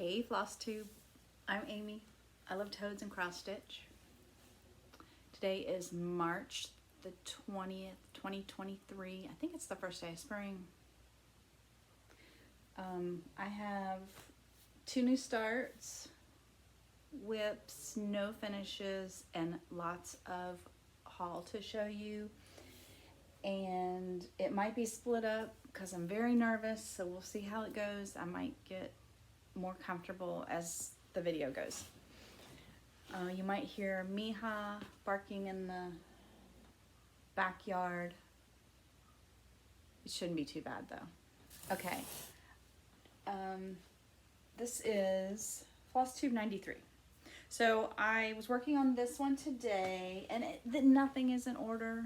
Hey Flosstube, I'm Amy. I love toads and cross stitch. Today is March the 20th, 2023. I think it's the first day of spring. I have 2 new starts, whips, no finishes, and lots of haul to show you. And it might be split up because I'm very nervous, so we'll see how it goes. I might get more comfortable as the video goes. You might hear Miha barking in the backyard. It shouldn't be too bad though. Okay. This is Flosstube 93. So I was working on this one today, and nothing is in order,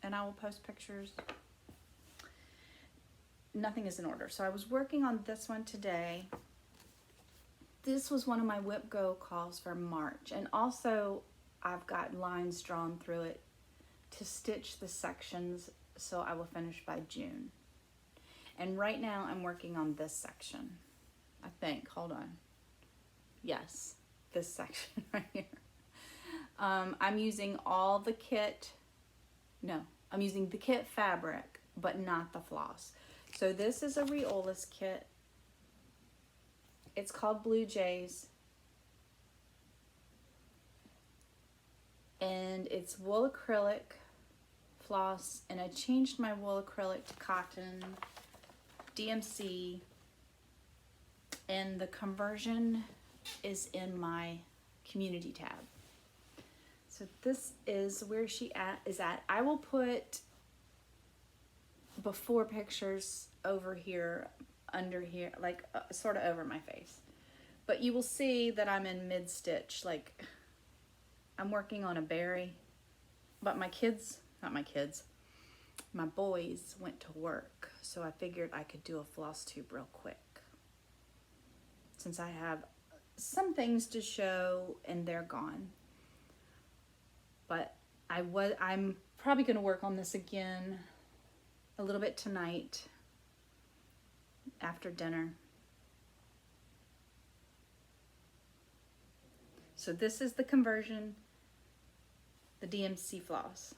and I will post pictures. Nothing is in order. So I was working on this one today. This was one of my whip go calls for March, and also I've got lines drawn through it to stitch the sections, so I will finish by June. And right now I'm working on this section, I think. Hold on. Yes, this section right here. I'm using all the kit. No, I'm using the kit fabric, but not the floss. So this is a Riolas kit. It's called Blue Jays. And it's wool acrylic floss, and I changed my wool acrylic to cotton, DMC, and the conversion is in my community tab. So this is where she is at. I will put before pictures over here, under here, like sort of over my face. But you will see that I'm in mid-stitch, like I'm working on a berry. But my kids, not my kids, my boys went to work, so I figured I could do a Flosstube real quick. Since I have some things to show and they're gone. But I'm probably gonna work on this again a little bit tonight after dinner. So this is the conversion, the DMC floss.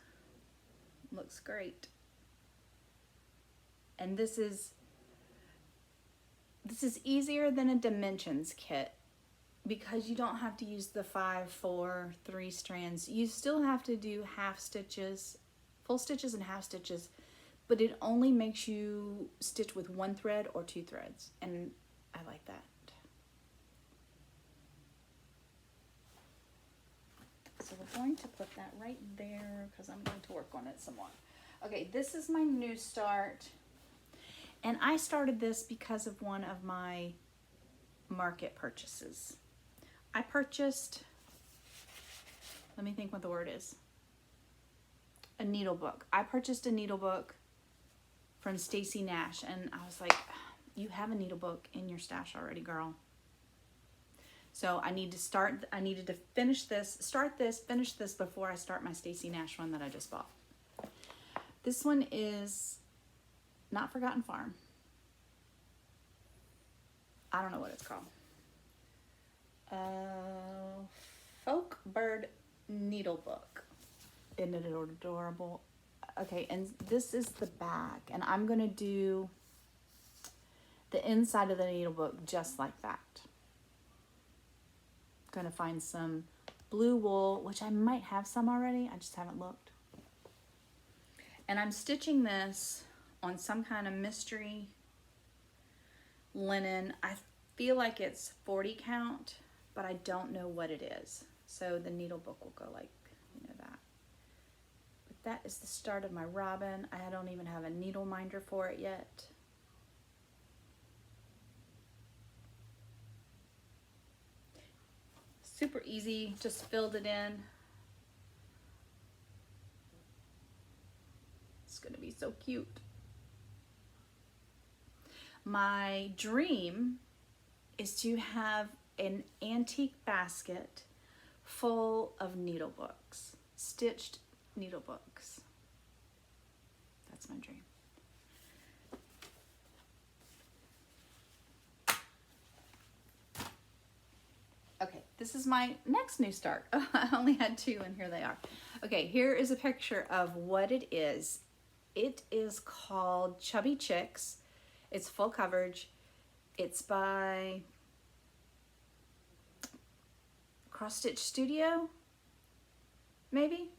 Looks great. And this is easier than a dimensions kit because you don't have to use the 5, 4, 3 strands. You still have to do half stitches, full stitches and half stitches, but it only makes you stitch with 1 thread or 2 threads, and I like that. So we're going to put that right there because I'm going to work on it some more. Okay, this is my new start, and I started this because of one of my market purchases. I purchased, let me think what the word is, a needle book. I purchased a needle book from Stacy Nash, and I was like, you have a needle book in your stash already, girl. So I needed to finish this, finish this before I start my Stacy Nash one that I just bought. This one is Not Forgotten Farm. I don't know what it's called. Folk Bird Needle Book. Isn't it adorable? Okay, and this is the back, and I'm gonna do the inside of the needle book just like that. Gonna find some blue wool, which I might have some already, I just haven't looked. And I'm stitching this on some kind of mystery linen. I feel like it's 40 count, but I don't know what it is. So the needle book will go like, you know, that. But that is the start of my robin. I don't even have a needle minder for it yet. Super easy, just filled it in. It's gonna be so cute. My dream is to have an antique basket full of needle books, stitched needle books. That's my dream. this is my next new start. Oh, I only had 2 and here they are. Okay, here is a picture of what it is. It is called Chubby Chicks. It's full coverage. It's by Cross Stitch Studio, maybe?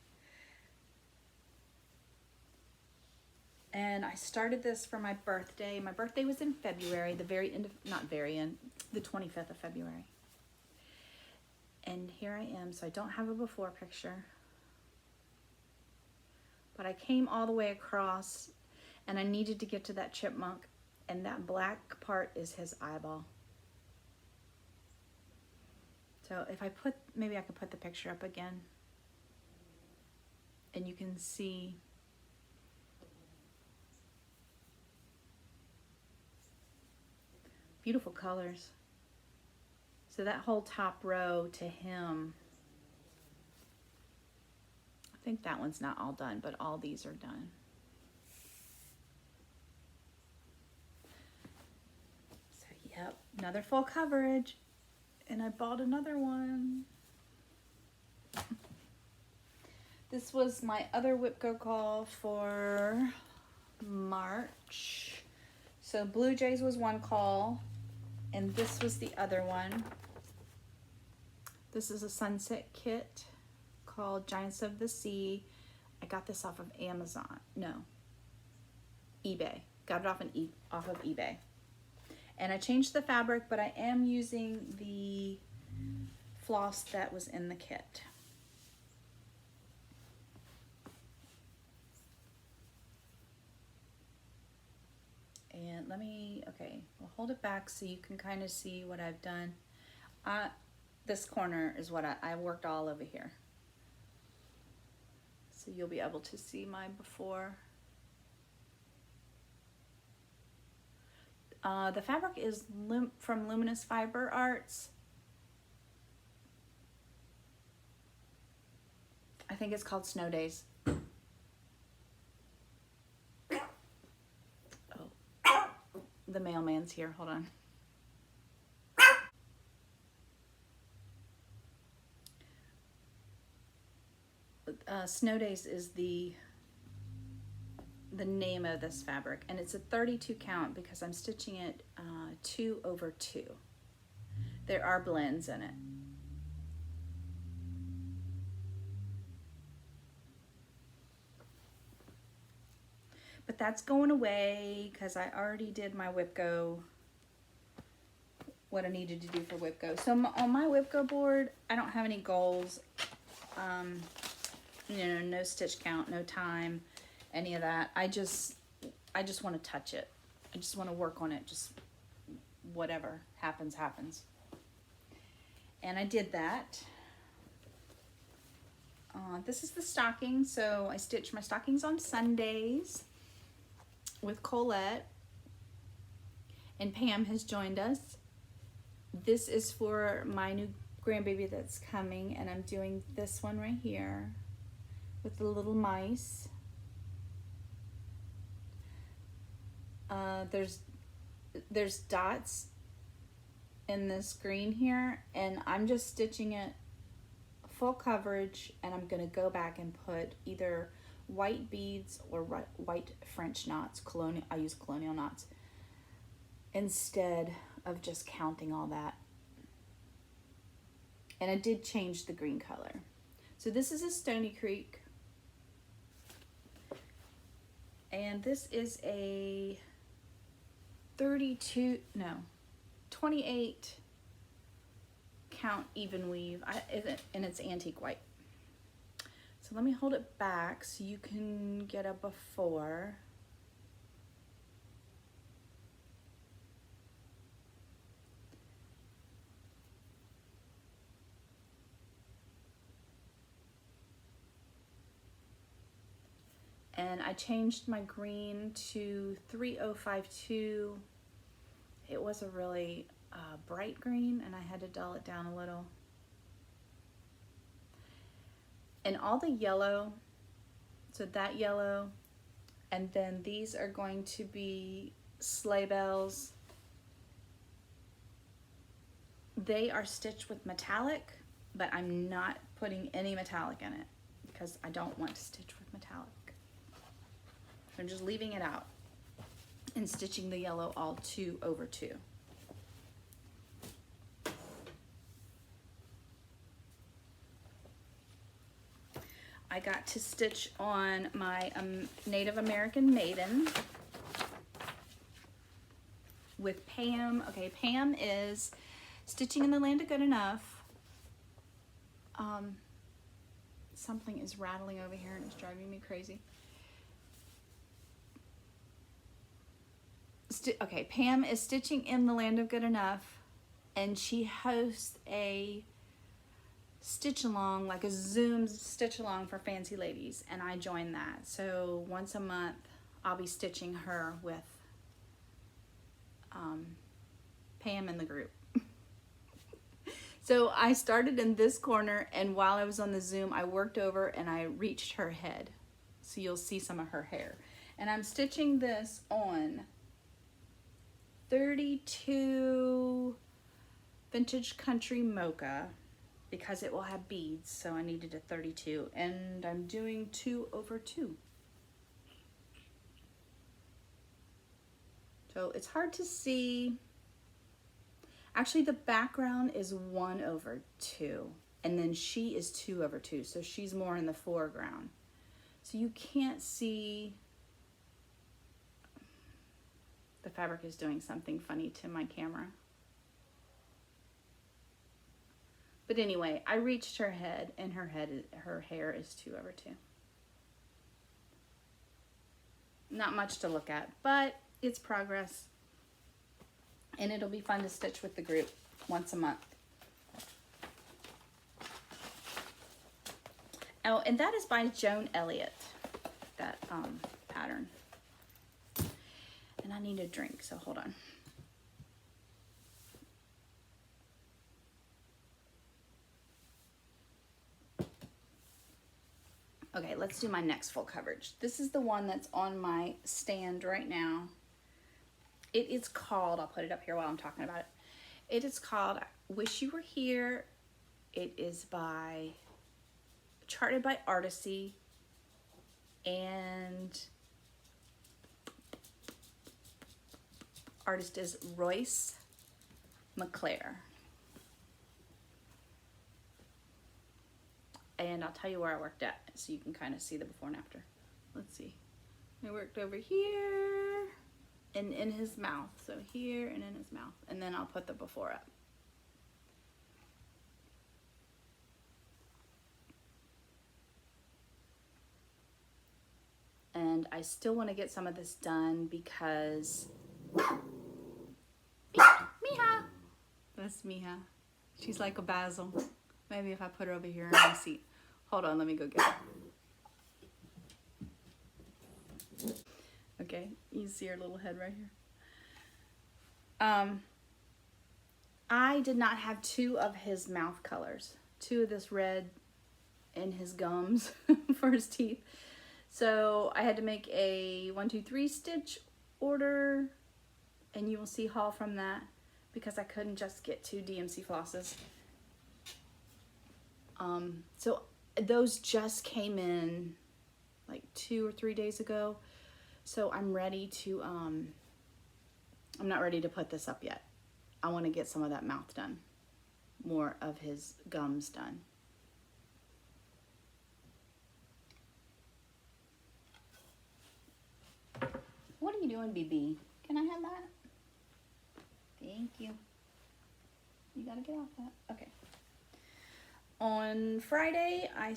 And I started this for my birthday. My birthday was in February, the very end of, not very end, the 25th of February. And here I am, so I don't have a before picture. But I came all the way across and I needed to get to that chipmunk, and that black part is his eyeball. So if I put, maybe I could put the picture up again and you can see beautiful colors. So that whole top row to him, I think that one's not all done, but all these are done. So yep, another full coverage. And I bought another one. This was my other Whip Go call for March. So Blue Jays was one call, and this was the other one. This is a sunset kit called Giants of the Sea. I got this off of Amazon. No, eBay. Got it off of eBay. And I changed the fabric, but I am using the floss that was in the kit. And let me, okay, we'll hold it back so you can kind of see what I've done. This corner is what I worked all over here. So you'll be able to see my before. The fabric is from Luminous Fiber Arts. I think it's called Snow Days. Oh, the mailman's here, hold on. Snow Days is the name of this fabric, and it's a 32 count because I'm stitching it 2/2. There are blends in it. But that's going away because I already did my Whip Go, what I needed to do for Whip Go. So on my Whip Go board, I don't have any goals. You know, no stitch count, no time, any of that. I just want to touch it. I just want to work on it. Just whatever happens, happens. And I did that. This is the stocking. So I stitch my stockings on Sundays with Colette. And Pam has joined us. This is for my new grandbaby that's coming. And I'm doing this one right here with the little mice. There's dots in this green here, and I'm just stitching it full coverage, and I'm gonna go back and put either white beads or white French knots. I use colonial knots instead of just counting all that. And I did change the green color. So this is a Stony Creek, and this is a 28 count even weave, and it's antique white. So let me hold it back so you can get a before. And I changed my green to 3052. It was a really bright green, and I had to dull it down a little. And all the yellow, so that yellow, and then these are going to be sleigh bells They are stitched with metallic, but I'm not putting any metallic in it because I don't want to stitch with metallic. So I'm just leaving it out and stitching the yellow all 2 over 2. I got to stitch on my Native American Maiden with Pam. Okay, Pam is stitching in the Land of Good Enough. Something is rattling over here and it's driving me crazy. Okay, Pam is stitching in the Land of Good Enough, and she hosts a stitch along, like a Zoom stitch along for fancy ladies, and I joined that. So once a month I'll be stitching her with Pam in the group. So I started in this corner, and while I was on the Zoom I worked over and I reached her head, so you'll see some of her hair. And I'm stitching this on 32 Vintage Country Mocha because it will have beads, so I needed a 32, and I'm doing 2 over 2. So it's hard to see. Actually, the background is 1 over 2, and then she is 2 over 2, so she's more in the foreground. So you can't see. The fabric is doing something funny to my camera. But anyway, I reached her head, and her hair is 2 over 2. Not much to look at, but it's progress. And it'll be fun to stitch with the group once a month. Oh, and that is by Joan Elliott, that pattern. And I need a drink, so hold on. Okay, let's do my next full coverage. This is the one that's on my stand right now. It is called, I'll put it up here while I'm talking about it. It is called Wish You Were Here. It is charted by Artisy, and artist is Royce McClare. And I'll tell you where I worked at so you can kind of see the before and after. Let's see. I worked over here and in his mouth. So here and in his mouth. And then I'll put the before up. And I still want to get some of this done because Miha. That's Miha. She's like a basil. Maybe if I put her over here in my seat. Hold on, let me go get her. Okay, you see her little head right here. I did not have 2 of his mouth colors. 2 of this red in his gums for his teeth. So I had to make a 1, 2, 3 stitch order, and you will see haul from that because I couldn't just get 2 DMC flosses. So those just came in like 2 or 3 days ago. So I'm ready to, I'm not ready to put this up yet. I want to get some of that mouth done. More of his gums done. What are you doing, BB? Can I have that? Thank you. You gotta get off that. Okay. On Friday, I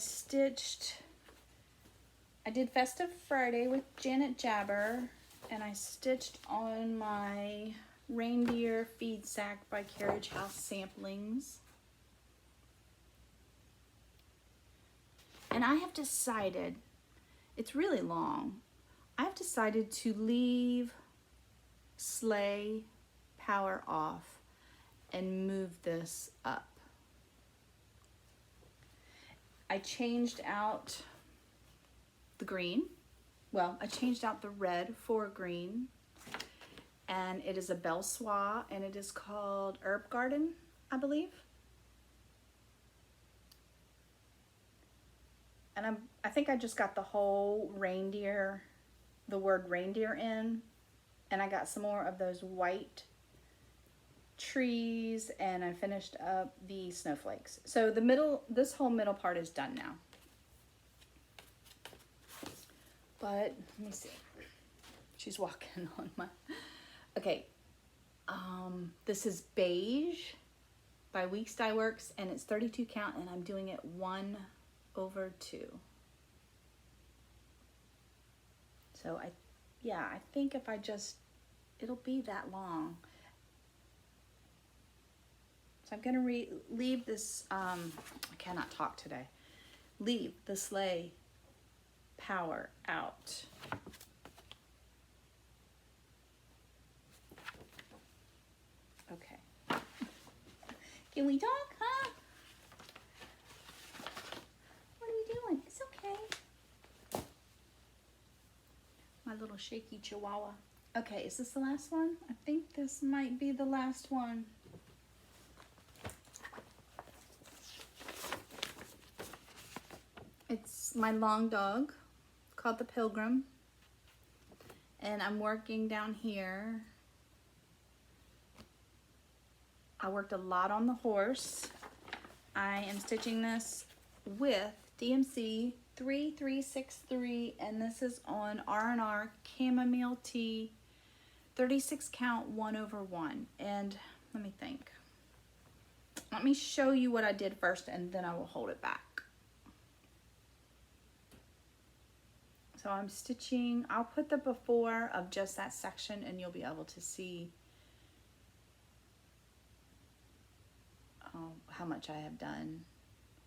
did Festive Friday with Janet Jabber, and I stitched on my Reindeer Feed Sack by Carriage House Samplings. And I have decided, it's really long, I've decided to leave Sleigh Power off and move this up. I changed out the green. Well, I changed out the red for green, and it is a Belle Soie, and it is called Herb Garden. I believe. And I think I just got the whole reindeer, the word reindeer in, and I got some more of those white trees, and I finished up the snowflakes. So the middle, this whole middle part is done now. But let me see. She's walking on my, okay. This is Beige by Weeks Dye Works, and it's 32 count, and I'm doing it 1/2. So I think if I just, it'll be that long. So I'm gonna leave this, I cannot talk today. Leave the sleigh power out. Okay. Can we talk, huh? What are you doing? It's okay. My little shaky chihuahua. Okay, is this the last one? I think this might be the last one. It's my long dog called the Pilgrim. And I'm working down here. I worked a lot on the horse. I am stitching this with DMC 3363, and this is on R&R Chamomile Tea 36 count 1/1. And let me think. Let me show you what I did first, and then I will hold it back. So I'm stitching, I'll put the before of just that section, and you'll be able to see how much I have done.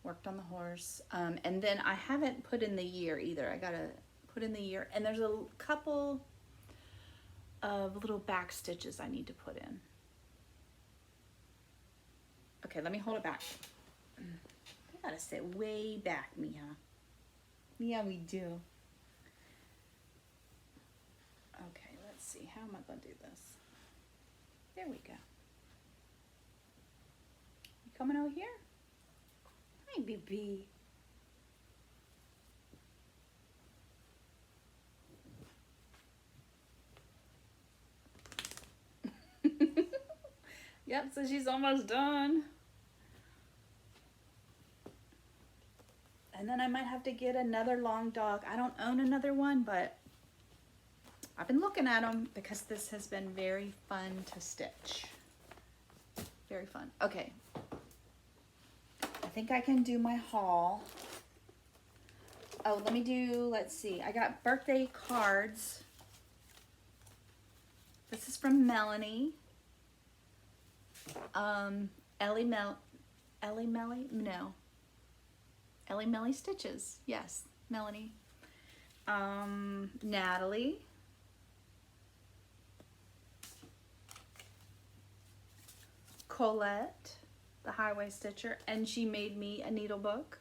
Worked on the horse. And then I haven't put in the year either. I gotta put in the year. And there's a couple of little back stitches I need to put in. Okay, let me hold it back. I gotta sit way back, Mia. Yeah, we do. Okay, let's see. How am I gonna do this? There we go. You coming over here? Hi, baby. Yep, so she's almost done. And then I might have to get another long dog. I don't own another one, but I've been looking at them because this has been very fun to stitch. Very fun. Okay. I think I can do my haul. Oh, let me do, let's see. I got birthday cards. This is from Melanie. Ellie Melly Stitches. Yes, Melanie. Natalie. Colette, the Highway Stitcher, and she made me a needle book.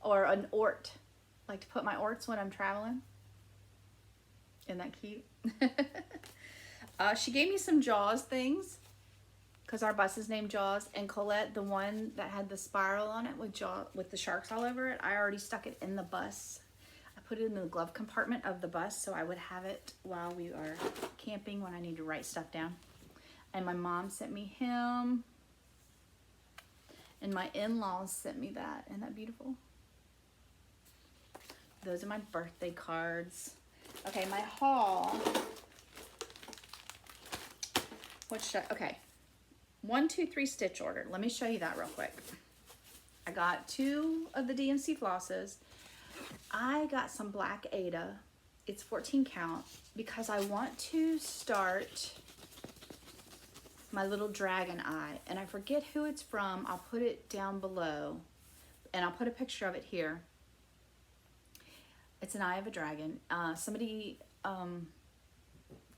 Or an ort. I like to put my orts when I'm traveling. Isn't that cute? She gave me some Jaws things because our bus is named Jaws, and Colette, the one that had the spiral on it with the sharks all over it, I already stuck it in the bus. I put it in the glove compartment of the bus so I would have it while we are camping when I need to write stuff down. And my mom sent me him, and my in-laws sent me that. Isn't that beautiful? Those are my birthday cards. Okay, my haul. What should I, okay. 1, 2, 3 stitch order. Let me show you that real quick. I got 2 of the DMC flosses. I got some black Ada. It's 14 count because I want to start my little dragon eye, and I forget who it's from. I'll put it down below, and I'll put a picture of it here. It's an eye of a dragon. Somebody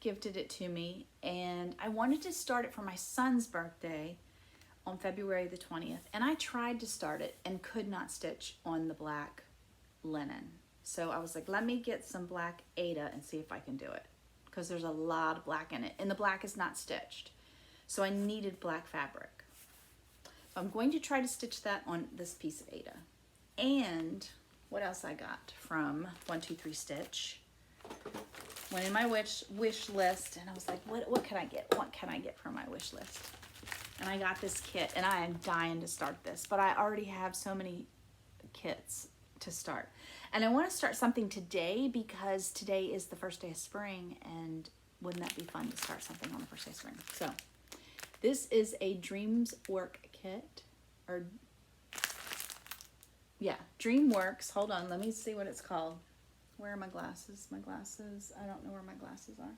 gifted it to me, and I wanted to start it for my son's birthday on February the 20th, and I tried to start it and could not stitch on the black linen. So I was like, let me get some black Ada and see if I can do it. because there's a lot of black in it, and the black is not stitched. So I needed black fabric. So I'm going to try to stitch that on this piece of Aida. And what else I got from 123 Stitch? Went in my wish list, and I was like, what can I get? What can I get from my wish list? And I got this kit, and I am dying to start this, but I already have so many kits to start. And I want to start something today because today is the first day of spring, and wouldn't that be fun to start something on the first day of spring? So this is a Dreams Work kit, or yeah, Dreamworks. Hold on, let me see what it's called. Where are my glasses? My glasses, I don't know where my glasses are.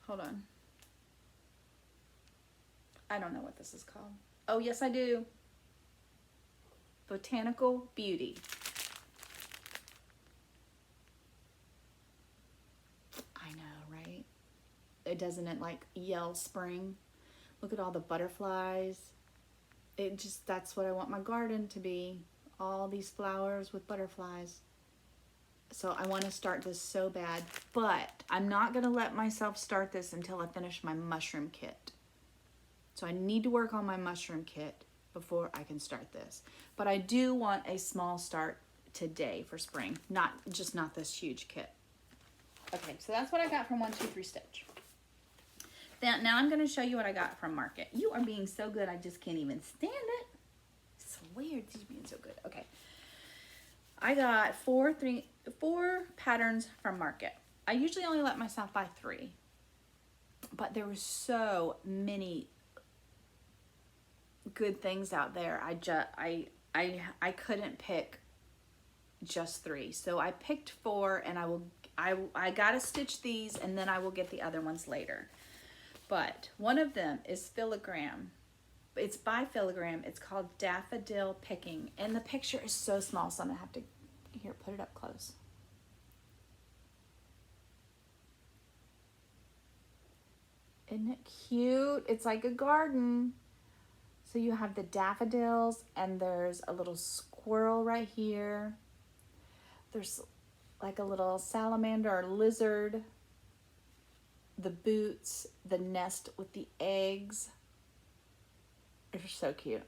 Hold on. I don't know what this is called. Oh, yes, I do. Botanical Beauty. I know, right? Doesn't it like yell spring? Look at all the butterflies. It just, that's what I want my garden to be. All these flowers with butterflies. So I want to start this so bad, but I'm not going to let myself start this until I finish my mushroom kit. So I need to work on my mushroom kit before I can start this. But I do want a small start today for spring, not this huge kit. Okay, so that's what I got from 123 Stitch. Now I'm going to show you what I got from Market. You are being so good, I just can't even stand it. It's so weird, she's being so good. Okay. I got four patterns from Market. I usually only let myself buy 3, but there were so many good things out there. I couldn't pick just 3, so I picked 4, and I gotta stitch these, and then I will get the other ones later. But one of them is Filigram. It's by Filigram. It's called Daffodil Picking, and the picture is so small, so I'm gonna have to put it up close. Isn't it cute? It's like a garden. So you have the daffodils, and there's a little squirrel right here. There's like a little salamander or lizard. The boots, the nest with the eggs. They're so cute.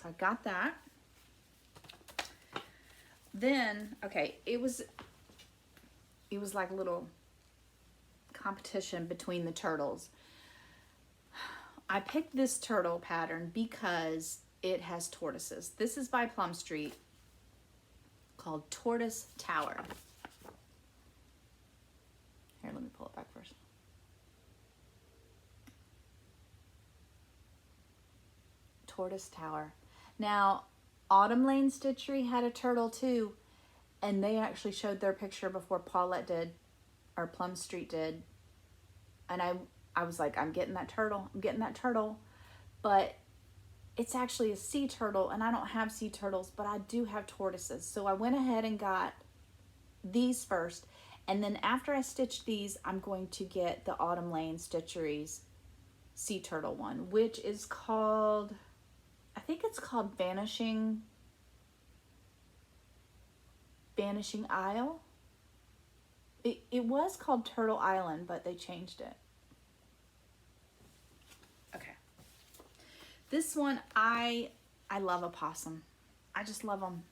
So I got that. Then, okay, it was like a little competition between the turtles. I picked this turtle pattern because it has tortoises. This is by Plum Street, called Tortoise Tower. Here, let me pull it back first. Tortoise Tower. Now, Autumn Lane Stitchery had a turtle too, and they actually showed their picture before Paulette did, or Plum Street did. And I was like, I'm getting that turtle. I'm getting that turtle. But it's actually a sea turtle, and I don't have sea turtles, but I do have tortoises. So I went ahead and got these first. And then after I stitch these, I'm going to get the Autumn Lane Stitchery's sea turtle one, which is called, I think it's called Vanishing Isle. It was called Turtle Island, but they changed it. Okay. This one, I love opossum. I just love them.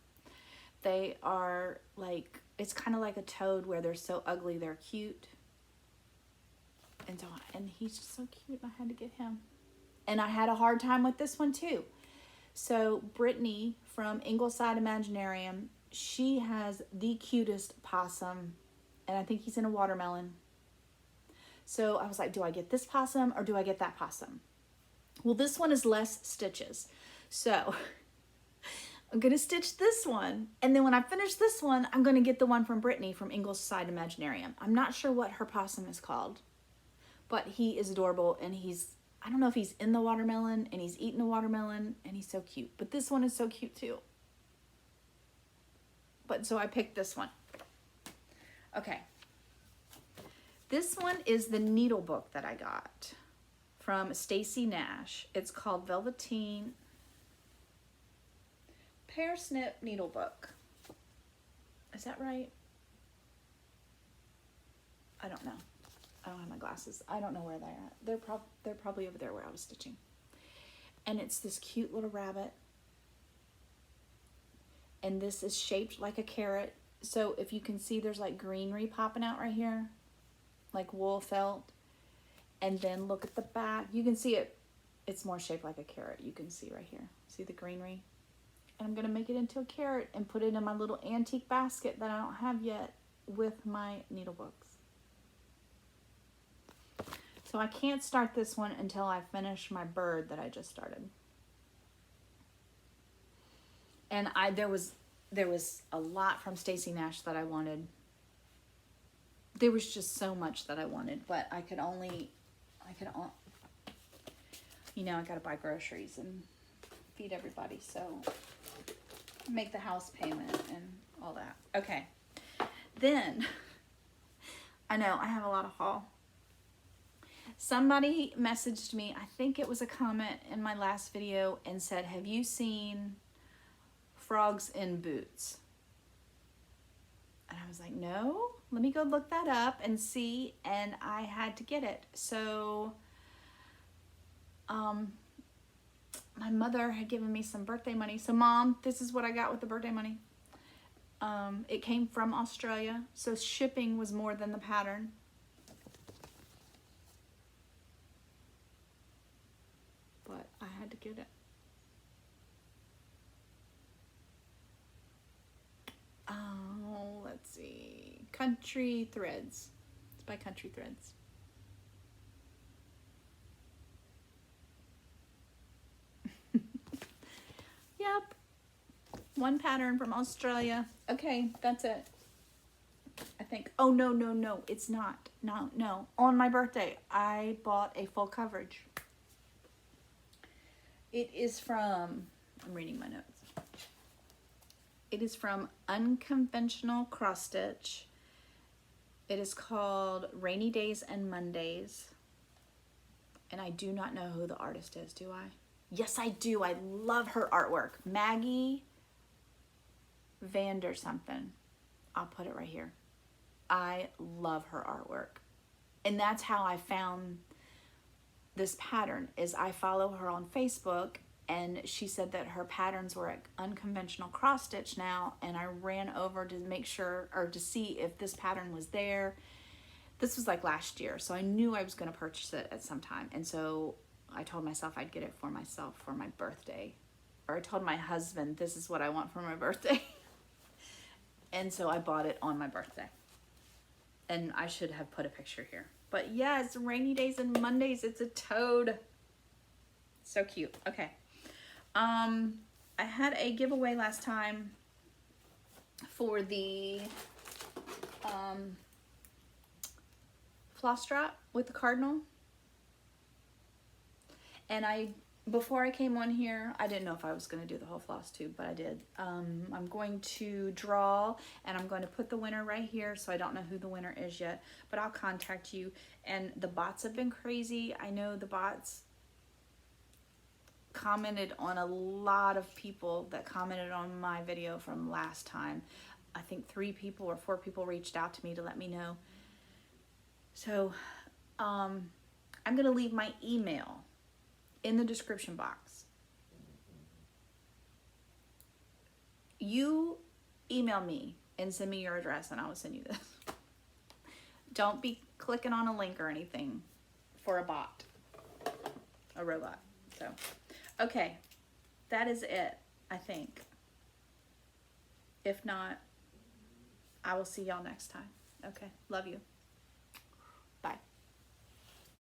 They are like, it's kind of like a toad where they're so ugly, they're cute. And he's just so cute, I had to get him. And I had a hard time with this one too. So Brittany from Ingleside Imaginarium, she has the cutest possum, and I think he's in a watermelon. So I was like, do I get this possum or do I get that possum? Well, this one is less stitches. So I'm going to stitch this one. And then when I finish this one, I'm going to get the one from Brittany from Ingleside Imaginarium. I'm not sure what her possum is called, but he is adorable, and I don't know if he's in the watermelon, and he's eating the watermelon, and he's so cute. But this one is so cute too. But so I picked this one. Okay. This one is the needle book that I got from Stacy Nash. It's called Velveteen Pear Snip Needle Book. Is that right? I don't know. I don't have my glasses. I don't know where they're at. They're probably over there where I was stitching. And it's this cute little rabbit. And this is shaped like a carrot. So if you can see, there's like greenery popping out right here, like wool felt. And then look at the back. You can see it. It's more shaped like a carrot. You can see right here. See the greenery? And I'm going to make it into a carrot and put it in my little antique basket that I don't have yet with my needle books. So I can't start this one until I finish my bird that I just started. And there was a lot from Stacy Nash that I wanted. There was just so much that I wanted, but I could only, you know, I gotta buy groceries and feed everybody, so make the house payment and all that. Okay, then, I know I have a lot of haul. Somebody messaged me, I think it was a comment in my last video, and said, have you seen frogs in boots? And I was like, no, let me go look that up and see, and I had to get it. So my mother had given me some birthday money. So Mom, this is what I got with the birthday money. It came from Australia, so shipping was more than the pattern. But I had to get it. Oh, let's see. Country Threads. It's by Country Threads. Yep. One pattern from Australia. Okay, that's it. I think. Oh, no. It's not. No. On my birthday, I bought a full coverage. It is from, I'm reading my notes. It is from Unconventional Cross Stitch. It is called Rainy Days and Mondays. And I do not know who the artist is, do I? Yes, I do. I love her artwork. Maggie Vander something. I'll put it right here. I love her artwork. And that's how I found this pattern, is I follow her on Facebook, and she said that her patterns were at Unconventional Cross Stitch now, and I ran over to make sure, or to see if this pattern was there. This was like last year, so I knew I was going to purchase it at some time, and so I told myself I'd get it for myself for my birthday. Or I told my husband, this is what I want for my birthday. And so I bought it on my birthday. And I should have put a picture here. But yeah, it's Rainy Days and Mondays. It's a toad. So cute. Okay. I had a giveaway last time for the floss drop with the cardinal. And before I came on here, I didn't know if I was going to do the whole Flosstube, but I did. I'm going to draw, and I'm going to put the winner right here, so I don't know who the winner is yet, but I'll contact you. And the bots have been crazy. I know the bots commented on a lot of people that commented on my video from last time. I think 3 people or 4 people reached out to me to let me know. So I'm going to leave my email in the description box. You email me and send me your address, and I will send you this. Don't be clicking on a link or anything for a bot, a robot. So, okay, that is it, I think. If not, I will see y'all next time. Okay, love you.